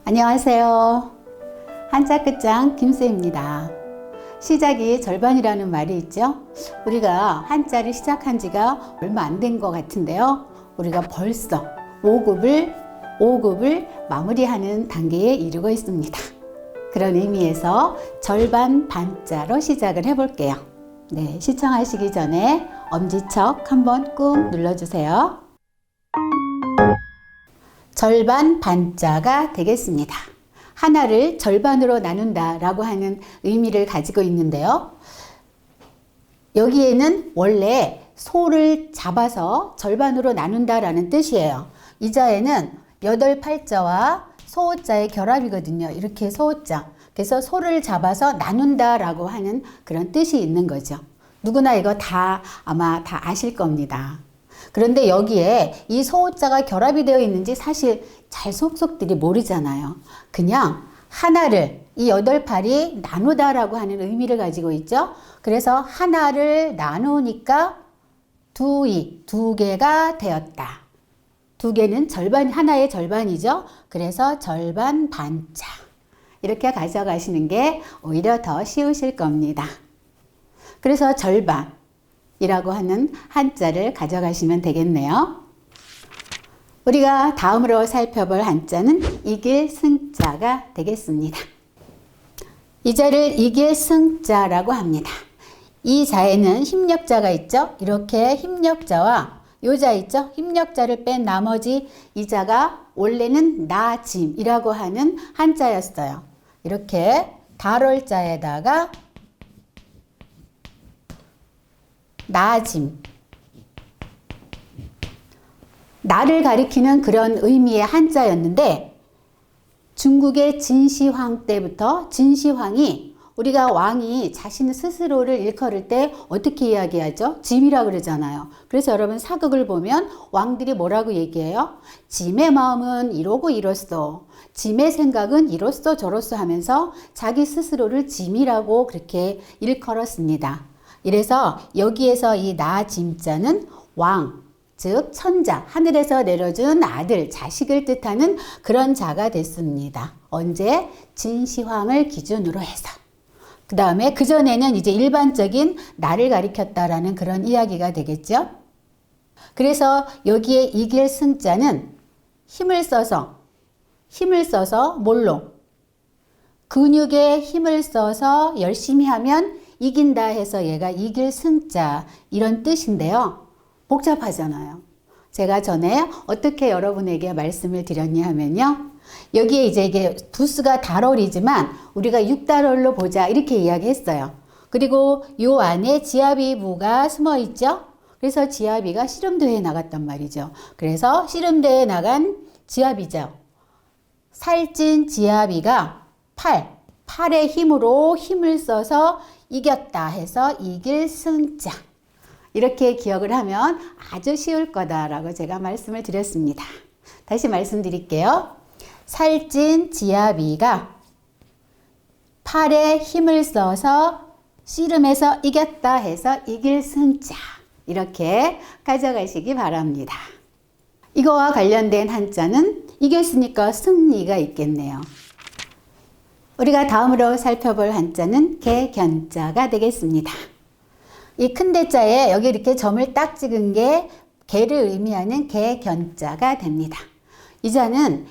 안녕하세요. 한자 끝장 김수입니다. 시작이 절반이라는 말이 있죠. 우리가 한자를 시작한 지가 얼마 안 된 것 같은데요. 우리가 벌써 5급을 마무리하는 단계에 이르고 있습니다. 그런 의미에서 절반 반자로 시작을 해볼게요. 네, 시청하시기 전에 엄지척 한번 꾹 눌러주세요. 절반 반자가 되겠습니다. 하나를 절반으로 나눈다 라고 하는 의미를 가지고 있는데요. 여기에는 원래 소를 잡아서 절반으로 나눈다 라는 뜻이에요. 이 자에는 8팔자와 소자의 결합이거든요. 이렇게 소자. 그래서 소를 잡아서 나눈다 라고 하는 그런 뜻이 있는 거죠. 누구나 이거 아마 다 아실 겁니다. 그런데 여기에 이 소자가 결합이 되어 있는지 사실 잘 속속들이 모르잖아요. 그냥 하나를, 이 8팔이 나누다라고 하는 의미를 가지고 있죠. 그래서 하나를 나누니까 두 개가 되었다. 두 개는 하나의 절반이죠. 그래서 절반 반자. 이렇게 가져가시는 게 오히려 더 쉬우실 겁니다. 그래서 절반이라고 하는 한자를 가져가시면 되겠네요. 우리가 다음으로 살펴볼 한자는 이길승자가 되겠습니다. 이 자를 이길승자라고 합니다. 이 자에는 힘력자가 있죠. 이렇게 힘력자와 요 자 있죠. 힘력자를 뺀 나머지 이 자가 원래는 나짐이라고 하는 한자였어요. 이렇게 달월자에다가 나짐, 나를 가리키는 그런 의미의 한자였는데 중국의 진시황 때부터 진시황이 우리가 왕이 자신 스스로를 일컬을 때 어떻게 이야기하죠? 짐이라고 그러잖아요. 그래서 여러분 사극을 보면 왕들이 뭐라고 얘기해요? 짐의 마음은 이러고 이렇소. 짐의 생각은 이렇소 저렇소 하면서 자기 스스로를 짐이라고 그렇게 일컬었습니다. 이래서 여기에서 이 나짐자는 왕, 즉 천자, 하늘에서 내려준 아들, 자식을 뜻하는 그런 자가 됐습니다. 언제? 진시황을 기준으로 해서. 그 다음에 그전에는 이제 일반적인 나를 가리켰다라는 그런 이야기가 되겠죠. 그래서 여기에 이길승자는 힘을 써서 뭘로? 근육에 힘을 써서 열심히 하면 이긴다 해서 얘가 이길승자 이런 뜻인데요. 복잡하잖아요. 제가 전에 어떻게 여러분에게 말씀을 드렸냐 하면요. 여기에 이제 이게 부수가 달월이지만 우리가 6달월로 보자 이렇게 이야기했어요. 그리고 요 안에 지아비부가 숨어 있죠. 그래서 지아비가 씨름대회에 나갔단 말이죠. 그래서 씨름대회에 나간 지아비죠. 살찐 지아비가 팔의 힘으로 힘을 써서 이겼다 해서 이길승자. 이렇게 기억을 하면 아주 쉬울 거다라고 제가 말씀을 드렸습니다. 다시 말씀드릴게요. 살찐 지아비가 팔에 힘을 써서 씨름해서 이겼다 해서 이길승자. 이렇게 가져가시기 바랍니다. 이거와 관련된 한자는 이겼으니까 승리가 있겠네요. 우리가 다음으로 살펴볼 한자는 개견자가 되겠습니다. 이 큰 대자에 여기 이렇게 점을 딱 찍은 게 개를 의미하는 개견자가 됩니다. 이 자는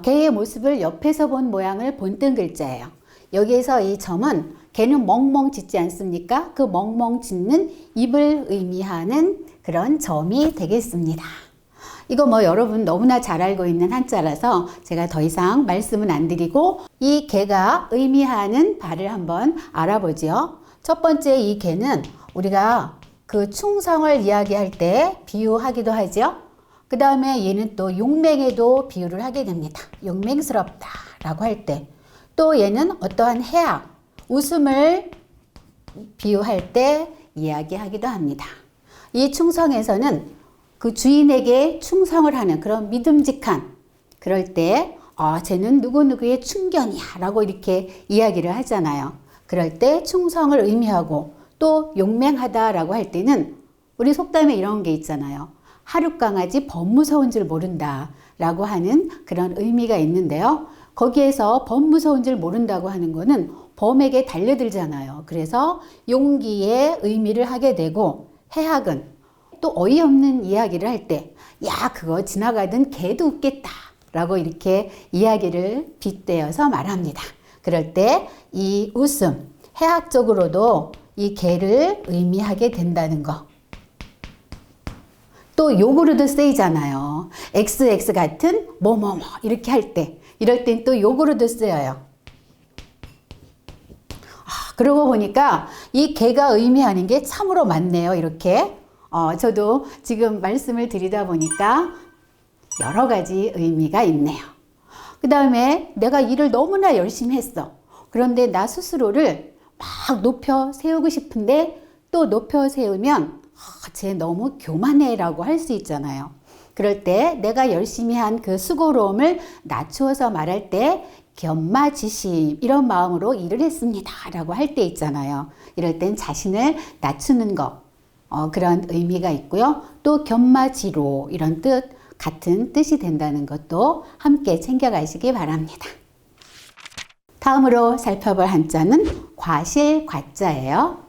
개의 모습을 옆에서 본 모양을 본뜬 글자예요. 여기에서 이 점은 개는 멍멍 짖지 않습니까? 그 멍멍 짖는 입을 의미하는 그런 점이 되겠습니다. 이거 여러분 너무나 잘 알고 있는 한자라서 제가 더 이상 말씀은 안 드리고 이 개가 의미하는 바를 한번 알아보죠. 첫 번째 이 개는 우리가 그 충성을 이야기할 때 비유하기도 하죠. 그 다음에 얘는 또 용맹에도 비유를 하게 됩니다. 용맹스럽다 라고 할 때. 또 얘는 어떠한 해악, 웃음을 비유할 때 이야기하기도 합니다. 이 충성에서는 그 주인에게 충성을 하는 그런 믿음직한 그럴 때 쟤는 누구누구의 충견이야 라고 이렇게 이야기를 하잖아요. 그럴 때 충성을 의미하고 또 용맹하다라고 할 때는 우리 속담에 이런 게 있잖아요. 하룻강아지 범 무서운 줄 모른다 라고 하는 그런 의미가 있는데요. 거기에서 범 무서운 줄 모른다고 하는 거는 범에게 달려들잖아요. 그래서 용기의 의미를 하게 되고, 해학은 또 어이없는 이야기를 할 때, 야, 그거 지나가던 개도 웃겠다 라고 이렇게 이야기를 빗대어서 말합니다. 그럴 때 이 웃음, 해학적으로도 이 개를 의미하게 된다는 거. 또 욕으로도 쓰이잖아요. XX 같은 뭐뭐뭐 이렇게 할 때, 이럴 땐 또 욕으로도 쓰여요. 그러고 보니까 이 개가 의미하는 게 참으로 많네요. 이렇게 저도 지금 말씀을 드리다 보니까 여러 가지 의미가 있네요. 그 다음에 내가 일을 너무나 열심히 했어. 그런데 나 스스로를 막 높여 세우고 싶은데, 또 높여 세우면 쟤 너무 교만해 라고 할 수 있잖아요. 그럴 때 내가 열심히 한 그 수고로움을 낮추어서 말할 때 겸마지심, 이런 마음으로 일을 했습니다 라고 할 때 있잖아요. 이럴 땐 자신을 낮추는 거, 그런 의미가 있고요. 또 겸마지로, 이런 뜻, 같은 뜻이 된다는 것도 함께 챙겨가시기 바랍니다. 다음으로 살펴볼 한자는 과실, 과자예요.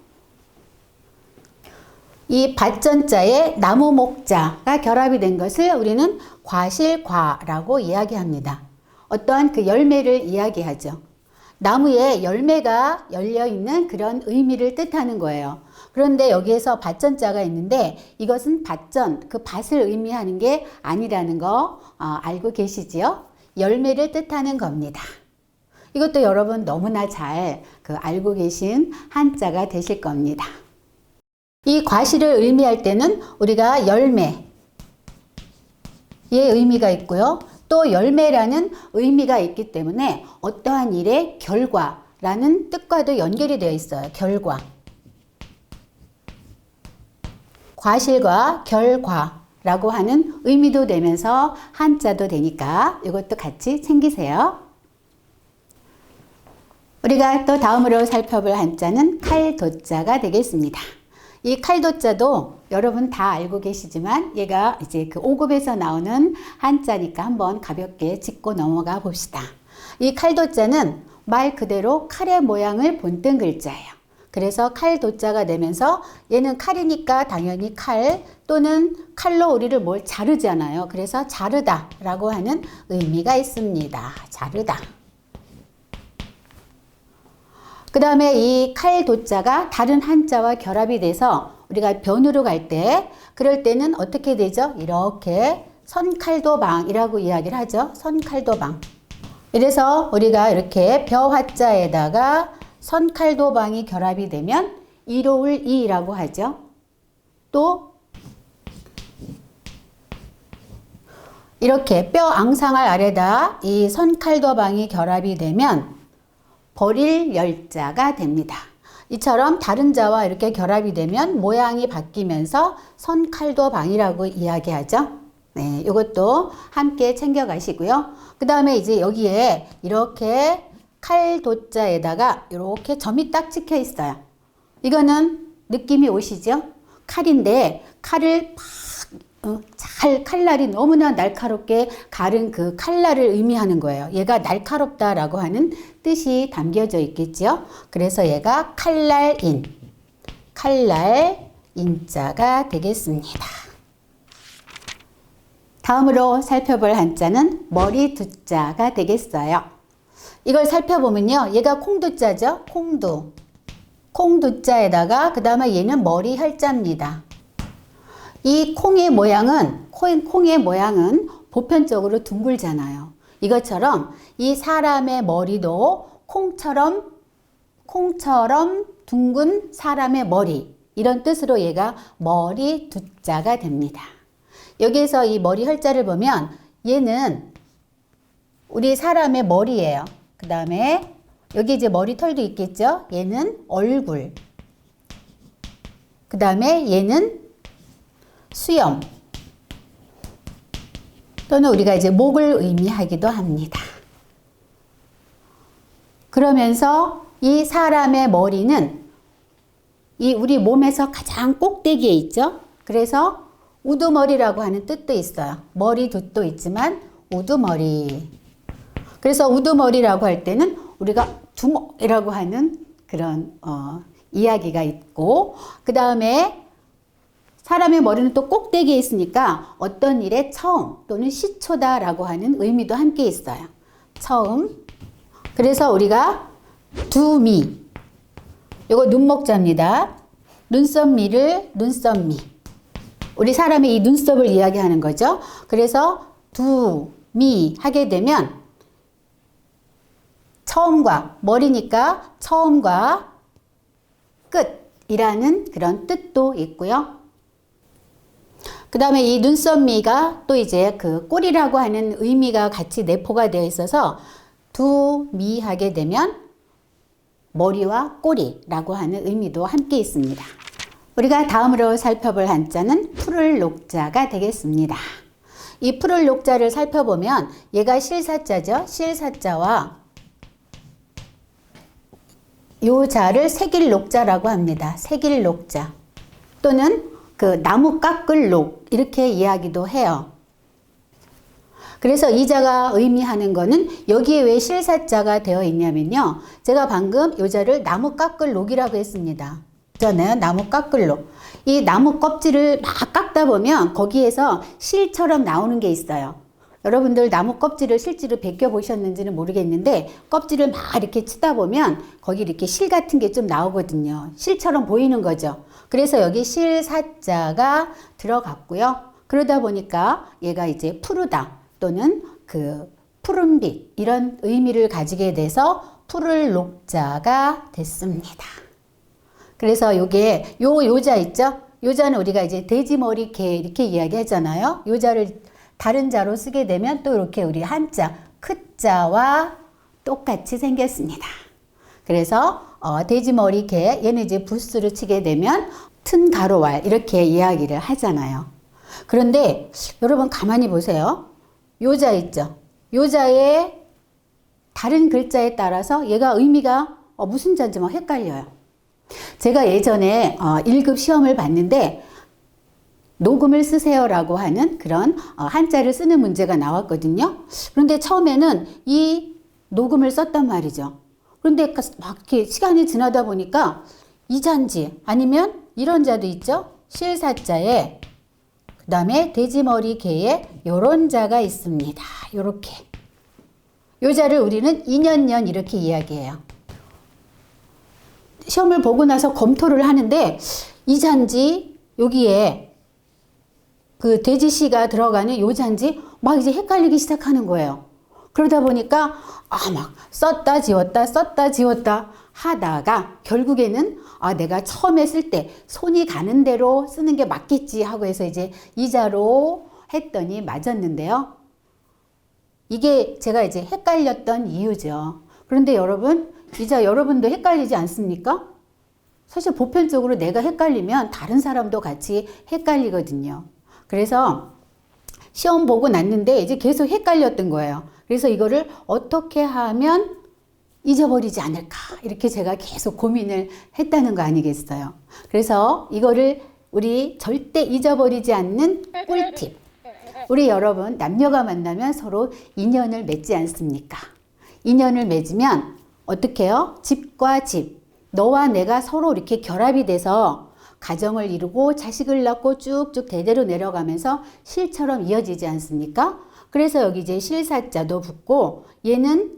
이 밭전자에 나무 목자가 결합이 된 것을 우리는 과실과라고 이야기합니다. 어떠한 그 열매를 이야기하죠. 나무에 열매가 열려있는 그런 의미를 뜻하는 거예요. 그런데 여기에서 밭전자가 있는데, 이것은 밭전, 그 밭을 의미하는 게 아니라는 거 알고 계시지요? 열매를 뜻하는 겁니다. 이것도 여러분 너무나 잘 알고 계신 한자가 되실 겁니다. 이 과실을 의미할 때는 우리가 열매의 의미가 있고요. 또 열매라는 의미가 있기 때문에 어떠한 일의 결과라는 뜻과도 연결이 되어 있어요. 결과. 과실과 결과라고 하는 의미도 되면서 한자도 되니까 이것도 같이 챙기세요. 우리가 또 다음으로 살펴볼 한자는 칼도자가 되겠습니다. 이 칼도자도 여러분 다 알고 계시지만 얘가 이제 그 5급에서 나오는 한자니까 한번 가볍게 짚고 넘어가 봅시다. 이 칼도자는 말 그대로 칼의 모양을 본뜬 글자예요. 그래서 칼도자가 되면서 얘는 칼이니까 당연히 칼 또는 칼로 우리를 뭘 자르잖아요. 그래서 자르다 라고 하는 의미가 있습니다. 자르다. 그 다음에 이 칼도자가 다른 한자와 결합이 돼서 우리가 변으로 갈 때, 그럴 때는 어떻게 되죠? 이렇게 선칼도방이라고 이야기를 하죠. 선칼도방. 이래서 우리가 이렇게 벼화자에다가 선칼도방이 결합이 되면 이로울이라고 하죠. 또 이렇게 뼈 앙상알 아래다 이 선칼도방이 결합이 되면 버릴 열자가 됩니다. 이처럼 다른 자와 이렇게 결합이 되면 모양이 바뀌면서 선칼도방이라고 이야기하죠. 네, 이것도 함께 챙겨가시고요. 그 다음에 이제 여기에 이렇게 칼도자에다가 이렇게 점이 딱 찍혀 있어요. 이거는 느낌이 오시죠? 칼인데 칼을 잘 칼날이 너무나 날카롭게 가른 그 칼날을 의미하는 거예요. 얘가 날카롭다라고 하는 뜻이 담겨져 있겠죠. 그래서 얘가 칼날인, 칼날인자가 되겠습니다. 다음으로 살펴볼 한자는 머리두자가 되겠어요. 이걸 살펴보면요. 얘가 콩두자죠. 콩두. 콩두자에다가 그 다음에 얘는 머리 혈자입니다. 이 콩의 모양은 보편적으로 둥글잖아요. 이것처럼 이 사람의 머리도 콩처럼 둥근 사람의 머리, 이런 뜻으로 얘가 머리 두자가 됩니다. 여기에서 이 머리 혈자를 보면 얘는 우리 사람의 머리예요. 그 다음에 여기 이제 머리털도 있겠죠. 얘는 얼굴. 그 다음에 얘는 수염 또는 우리가 이제 목을 의미하기도 합니다. 그러면서 이 사람의 머리는 이 우리 몸에서 가장 꼭대기에 있죠. 그래서 우두머리라고 하는 뜻도 있어요. 머리 돛도 있지만 우두머리. 그래서 우두머리라고 할 때는 우리가 두목이라고 하는 그런 이야기가 있고, 그 다음에 사람의 머리는 또 꼭대기에 있으니까 어떤 일의 처음 또는 시초다라고 하는 의미도 함께 있어요. 처음. 그래서 우리가 두미, 이거 눈목자입니다. 눈썹미를 눈썹미. 우리 사람의 이 눈썹을 이야기하는 거죠. 그래서 두미 하게 되면 처음과, 머리니까 처음과 끝이라는 그런 뜻도 있고요. 그 다음에 이 눈썹미가 또 이제 그 꼴이라고 하는 의미가 같이 내포가 되어 있어서 두미 하게 되면 머리와 꼬리라고 하는 의미도 함께 있습니다. 우리가 다음으로 살펴볼 한자는 푸를 녹자가 되겠습니다. 이 푸를 녹자를 살펴보면 얘가 실사자죠. 실사자와 요 자를 새길 녹자라고 합니다. 새길 녹자 또는 그 나무 깎을 녹 이렇게 이야기도 해요. 그래서 이 자가 의미하는 거는 여기에 왜 실사자가 되어 있냐면요. 제가 방금 요 자를 나무 깎을 녹이라고 했습니다. 있잖아요. 나무 깎을 녹. 이 나무 껍질을 막 깎다 보면 거기에서 실처럼 나오는 게 있어요. 여러분들 나무 껍질을 실제로 벗겨 보셨는지는 모르겠는데 껍질을 막 이렇게 치다 보면 거기 이렇게 실 같은 게 좀 나오거든요. 실처럼 보이는 거죠. 그래서 여기 실사자가 들어갔고요. 그러다 보니까 얘가 이제 푸르다 또는 그 푸른빛 이런 의미를 가지게 돼서 푸를 녹자가 됐습니다. 그래서 요게 요자 있죠? 요자는 우리가 이제 돼지머리 개 이렇게 이야기하잖아요. 요자를 다른 자로 쓰게 되면 또 이렇게 우리 한자 크자와 똑같이 생겼습니다. 그래서 돼지머리 개 얘는 이제 부스를 치게 되면 튼 가로왈 이렇게 이야기를 하잖아요. 그런데 여러분 가만히 보세요. 요자 있죠? 요자의 다른 글자에 따라서 얘가 의미가 무슨 자인지 막 헷갈려요. 제가 예전에 1급 시험을 봤는데 녹음을 쓰세요라고 하는 그런 한자를 쓰는 문제가 나왔거든요. 그런데 처음에는 이 녹음을 썼단 말이죠. 그런데 막 이렇게 시간이 지나다 보니까 이 자인지 아니면 이런 자도 있죠. 실사자에 그 다음에 돼지머리 개에 요런 자가 있습니다. 요렇게. 요 자를 우리는 인연년 이렇게 이야기해요. 시험을 보고 나서 검토를 하는데 이 자인지 여기에 그 돼지씨가 들어가는 요 자인지 막 이제 헷갈리기 시작하는 거예요. 그러다 보니까 막 썼다 지웠다 하다가 결국에는 내가 처음에 쓸 때 손이 가는 대로 쓰는 게 맞겠지 하고 해서 이제 이 자로 했더니 맞았는데요. 이게 제가 이제 헷갈렸던 이유죠. 그런데 여러분, 이 자 여러분도 헷갈리지 않습니까? 사실 보편적으로 내가 헷갈리면 다른 사람도 같이 헷갈리거든요. 그래서 시험 보고 났는데 이제 계속 헷갈렸던 거예요. 그래서 이거를 어떻게 하면 잊어버리지 않을까 이렇게 제가 계속 고민을 했다는 거 아니겠어요. 그래서 이거를 우리 절대 잊어버리지 않는 꿀팁. 우리 여러분 남녀가 만나면 서로 인연을 맺지 않습니까? 인연을 맺으면 어떻게 해요? 집과 집, 너와 내가 서로 이렇게 결합이 돼서 가정을 이루고 자식을 낳고 쭉쭉 대대로 내려가면서 실처럼 이어지지 않습니까? 그래서 여기 이제 실사자도 붙고 얘는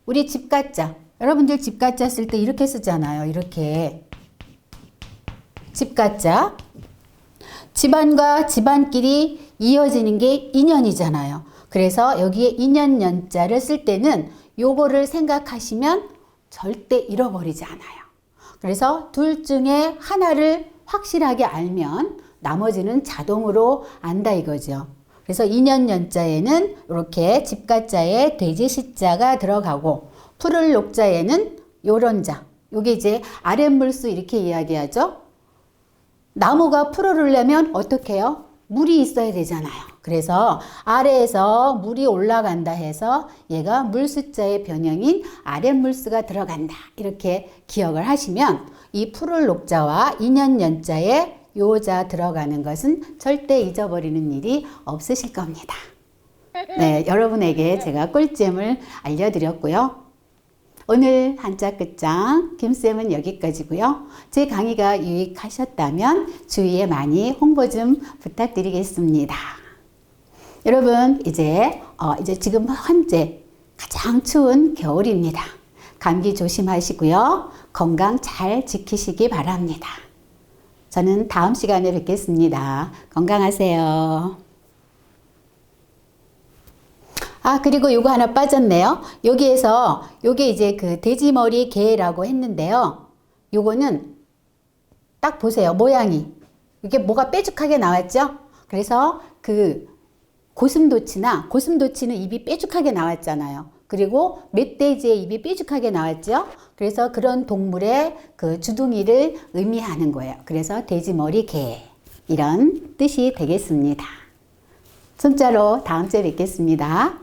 우리 집가자. 여러분들 집가자 쓸 때 이렇게 쓰잖아요. 이렇게. 집가자. 집안과 집안끼리 이어지는 게 인연이잖아요. 그래서 여기에 인연연자를 쓸 때는 요거를 생각하시면 절대 잃어버리지 않아요. 그래서 둘 중에 하나를 확실하게 알면 나머지는 자동으로 안다 이거죠. 그래서 인연연자에는 이렇게 집가자에 돼지시자가 들어가고 푸를 녹자에는 요런 자. 요게 이제 아랫물수 이렇게 이야기하죠. 나무가 푸르르려면 어떻게 해요? 물이 있어야 되잖아요. 그래서 아래에서 물이 올라간다 해서 얘가 물수자의 변형인 아랫물수가 들어간다. 이렇게 기억을 하시면 이 풀을 녹자와 인연연자에 요자 들어가는 것은 절대 잊어버리는 일이 없으실 겁니다. 네, 여러분에게 제가 꿀잼을 알려드렸고요. 오늘 한자 끝장 김쌤은 여기까지고요. 제 강의가 유익하셨다면 주위에 많이 홍보 좀 부탁드리겠습니다. 여러분 이제 지금 현재 가장 추운 겨울입니다. 감기 조심하시고요. 건강 잘 지키시기 바랍니다. 저는 다음 시간에 뵙겠습니다. 건강하세요. 그리고 요거 하나 빠졌네요. 여기에서 요게 이제 그 돼지머리 개라고 했는데요. 요거는 딱 보세요. 모양이. 이게 뭐가 뾰족하게 나왔죠? 그래서 그 고슴도치는 입이 뾰족하게 나왔잖아요. 그리고 멧돼지의 입이 뾰족하게 나왔죠. 그래서 그런 동물의 그 주둥이를 의미하는 거예요. 그래서 돼지머리 개 이런 뜻이 되겠습니다. 손자로 다음 주에 뵙겠습니다.